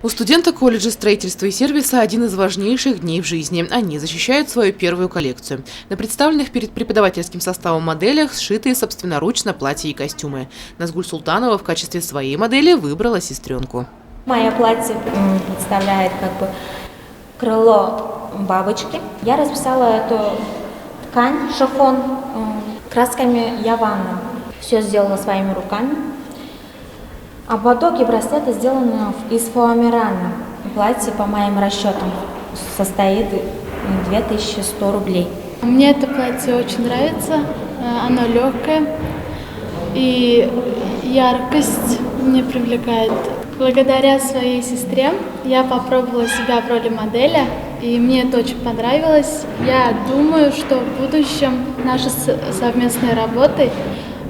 У студента колледжа строительства и сервиса один из важнейших дней в жизни. Они защищают свою первую коллекцию. На представленных перед преподавательским составом моделях сшитые собственноручно платья и костюмы. Назгуль Султанова в качестве своей модели выбрала сестренку. Мое платье представляет крыло бабочки. Я расписала эту ткань, шифон, красками Явана. Все сделала своими руками. Ободок и браслеты сделаны из фоамирана. Платье, по моим расчетам, состоит 2100 рублей. Мне это платье очень нравится. Оно легкое и яркость мне привлекает. Благодаря своей сестре я попробовала себя в роли модели, и мне это очень понравилось. Я думаю, что в будущем наши совместные работы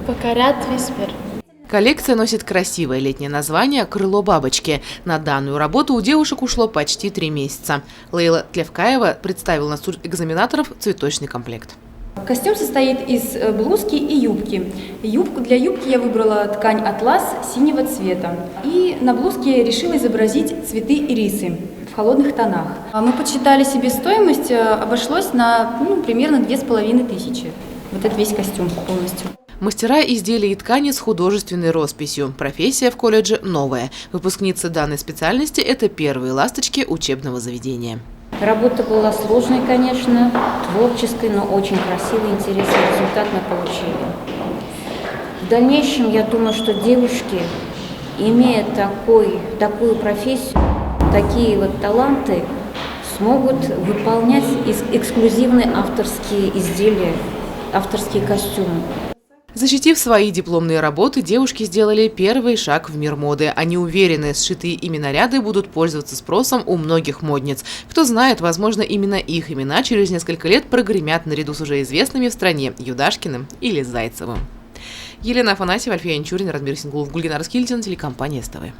покорят весь мир. Коллекция носит красивое летнее название «Крыло бабочки». На данную работу у девушек ушло почти 3 месяца. Лейла Тлевкаева представила на суд экзаменаторов цветочный комплект. Костюм состоит из блузки и юбки. Для юбки я выбрала ткань атлас синего цвета. И на блузке решила изобразить цветы ирисы в холодных тонах. Мы подсчитали себе стоимость, обошлось на примерно 2500. Вот это весь костюм полностью. Мастера изделий и ткани с художественной росписью. Профессия в колледже новая. Выпускницы данной специальности – это первые ласточки учебного заведения. Работа была сложной, конечно, творческой, но очень красивый, интересный результат мы получили. В дальнейшем, я думаю, что девушки, имея такую профессию, такие таланты, смогут выполнять эксклюзивные авторские изделия, авторские костюмы. Защитив свои дипломные работы, девушки сделали первый шаг в мир моды. Они уверены, сшитые ими наряды будут пользоваться спросом у многих модниц. Кто знает, возможно, именно их имена через несколько лет прогремят наряду с уже известными в стране Юдашкиным или Зайцевым. Елена Афанасьева, Альфия Янчурина, Радмир Сингулов, Гульгинар Скильдин, телекомпания СТВ.